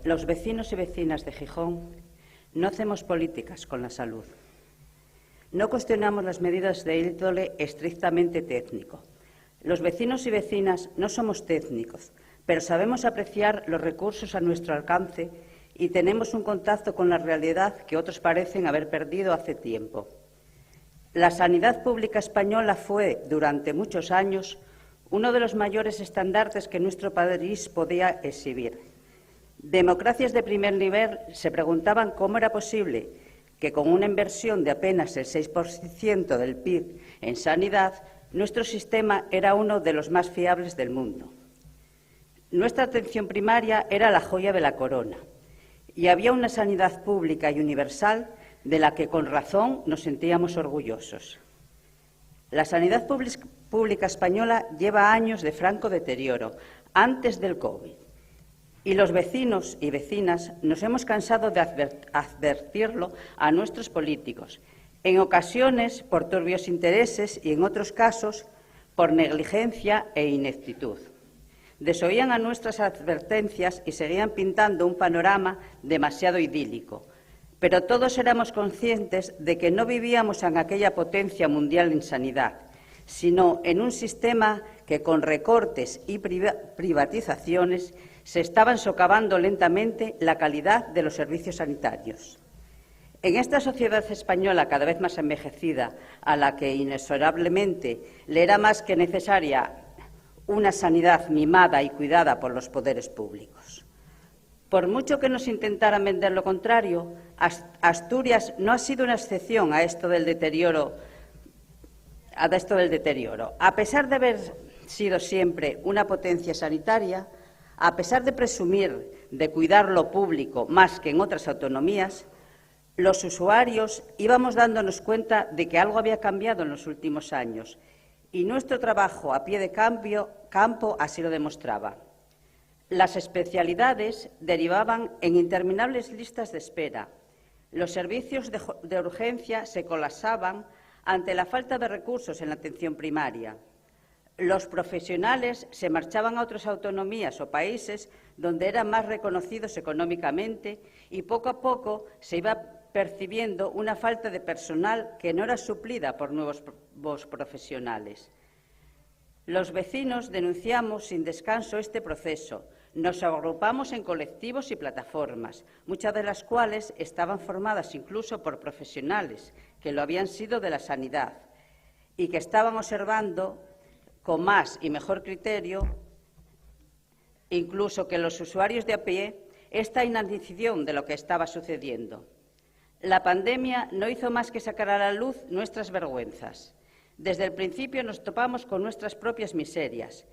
Los vecinos y vecinas de Gijón no hacemos políticas con la salud. No cuestionamos las medidas de índole estrictamente técnico. Los vecinos y vecinas no somos técnicos, pero sabemos apreciar los recursos a nuestro alcance y tenemos un contacto con la realidad que otros parecen haber perdido hace tiempo. La sanidad pública española fue, durante muchos años, uno de los mayores estandartes que nuestro país podía exhibir. Democracias de primer nivel se preguntaban cómo era posible que, con una inversión de apenas el 6% del PIB en sanidad, nuestro sistema era uno de los más fiables del mundo. Nuestra atención primaria era la joya de la corona y había una sanidad pública y universal de la que, con razón, nos sentíamos orgullosos. La sanidad pública española lleva años de franco deterioro, antes del COVID, y los vecinos y vecinas nos hemos cansado de advertirlo a nuestros políticos, en ocasiones por turbios intereses y, en otros casos, por negligencia e ineptitud. Desoían a nuestras advertencias y seguían pintando un panorama demasiado idílico. Pero todos éramos conscientes de que no vivíamos en aquella potencia mundial en sanidad, sino en un sistema que, con recortes y privatizaciones, se estaban socavando lentamente la calidad de los servicios sanitarios. En esta sociedad española cada vez más envejecida, a la que inexorablemente le era más que necesaria una sanidad mimada y cuidada por los poderes públicos. Por mucho que nos intentaran vender lo contrario, Asturias no ha sido una excepción a esto del deterioro. A pesar de haber sido siempre una potencia sanitaria, a pesar de presumir de cuidar lo público más que en otras autonomías, los usuarios íbamos dándonos cuenta de que algo había cambiado en los últimos años y nuestro trabajo a pie de campo así lo demostraba. Las especialidades derivaban en interminables listas de espera. Los servicios de urgencia se colapsaban ante la falta de recursos en la atención primaria. Los profesionales se marchaban a otras autonomías o países donde eran más reconocidos económicamente y poco a poco se iba percibiendo una falta de personal que no era suplida por nuevos profesionales. Los vecinos denunciamos sin descanso este proceso. Nos agrupamos en colectivos y plataformas, muchas de las cuales estaban formadas incluso por profesionales que lo habían sido de la sanidad y que estaban observando con más y mejor criterio, incluso que los usuarios de a pie, esta inanición de lo que estaba sucediendo. La pandemia no hizo más que sacar a la luz nuestras vergüenzas. Desde el principio nos topamos con nuestras propias miserias.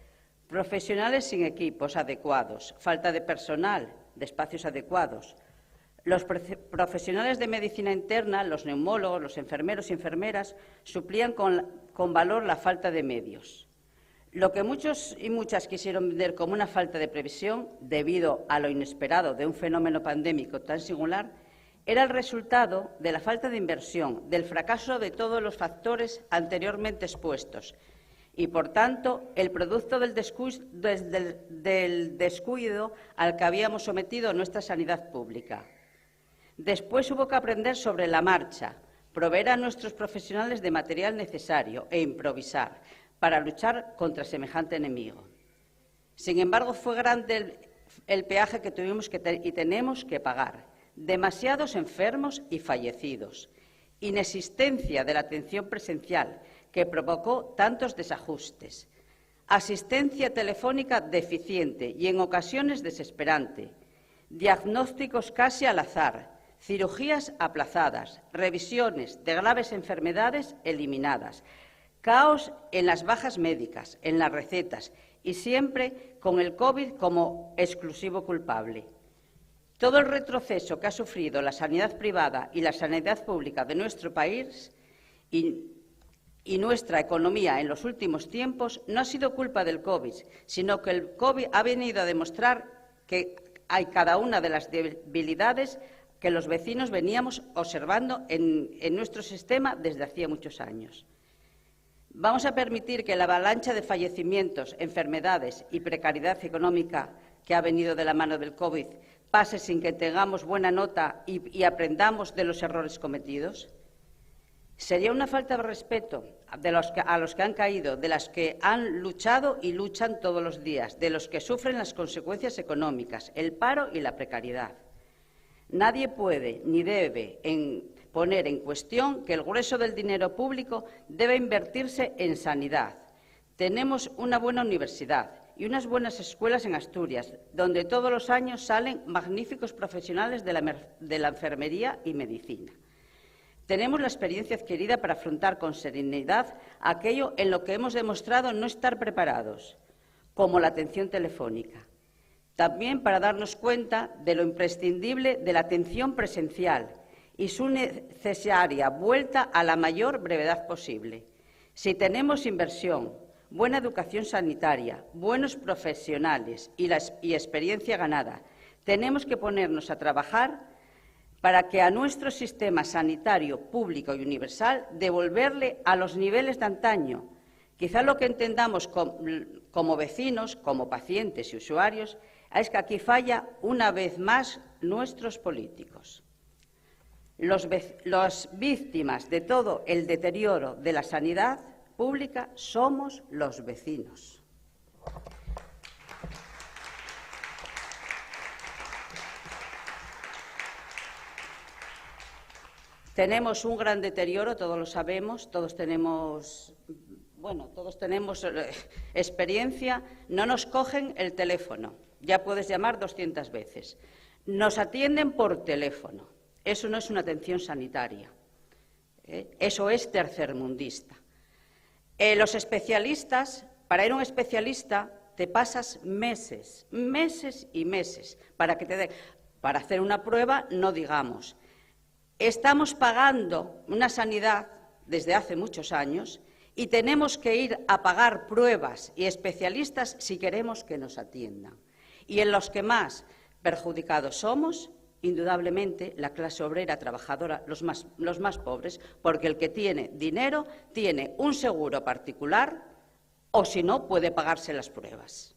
Profesionales sin equipos adecuados, falta de personal, de espacios adecuados. Los profesionales de medicina interna, los neumólogos, los enfermeros y enfermeras, suplían con valor la falta de medios. Lo que muchos y muchas quisieron vender como una falta de previsión, debido a lo inesperado de un fenómeno pandémico tan singular, era el resultado de la falta de inversión, del fracaso de todos los factores anteriormente expuestos y, por tanto, el producto del descuido al que habíamos sometido nuestra sanidad pública. Después hubo que aprender sobre la marcha, proveer a nuestros profesionales de material necesario e improvisar para luchar contra semejante enemigo. Sin embargo, fue grande el peaje que tuvimos y tenemos que pagar. Demasiados enfermos y fallecidos, inexistencia de la atención presencial que provocó tantos desajustes, asistencia telefónica deficiente y en ocasiones desesperante, diagnósticos casi al azar, cirugías aplazadas, revisiones de graves enfermedades eliminadas, caos en las bajas médicas, en las recetas y siempre con el COVID como exclusivo culpable. Todo el retroceso que ha sufrido la sanidad privada y la sanidad pública de nuestro país y nuestra economía en los últimos tiempos no ha sido culpa del COVID, sino que el COVID ha venido a demostrar que hay cada una de las debilidades que los vecinos veníamos observando en nuestro sistema desde hacía muchos años. Vamos a permitir que la avalancha de fallecimientos, enfermedades y precariedad económica que ha venido de la mano del COVID pase sin que tengamos buena nota y aprendamos de los errores cometidos? Sería una falta de respeto a los que han caído, de las que han luchado y luchan todos los días, de los que sufren las consecuencias económicas, el paro y la precariedad. Nadie puede ni debe poner en cuestión que el grueso del dinero público debe invertirse en sanidad. Tenemos una buena universidad y unas buenas escuelas en Asturias, donde todos los años salen magníficos profesionales de la enfermería y medicina. Tenemos la experiencia adquirida para afrontar con serenidad aquello en lo que hemos demostrado no estar preparados, como la atención telefónica. También para darnos cuenta de lo imprescindible de la atención presencial y su necesaria vuelta a la mayor brevedad posible. Si tenemos inversión, buena educación sanitaria, buenos profesionales y experiencia ganada, tenemos que ponernos a trabajar para que a nuestro sistema sanitario público y universal devolverle a los niveles de antaño. Quizá lo que entendamos como vecinos, como pacientes y usuarios, es que aquí falla una vez más nuestros políticos. Las víctimas de todo el deterioro de la sanidad pública somos los vecinos. Tenemos un gran deterioro, todos lo sabemos, todos tenemos experiencia. No nos cogen el teléfono, ya puedes llamar 200 veces. Nos atienden por teléfono. Eso no es una atención sanitaria. Eso es tercermundista. Los especialistas, para ir a un especialista te pasas meses y meses para hacer una prueba, no digamos. Estamos pagando una sanidad desde hace muchos años y tenemos que ir a pagar pruebas y especialistas si queremos que nos atiendan. Y en los que más perjudicados somos, indudablemente, la clase obrera trabajadora, los más pobres, porque el que tiene dinero tiene un seguro particular o, si no, puede pagarse las pruebas.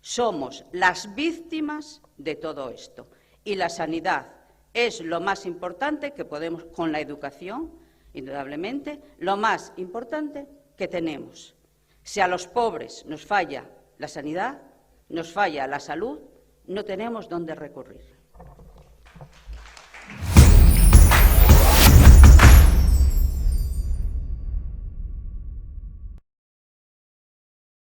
Somos las víctimas de todo esto y la sanidad es lo más importante que podemos, con la educación, indudablemente, lo más importante que tenemos. Si a los pobres nos falla la sanidad, nos falla la salud, no tenemos dónde recurrir.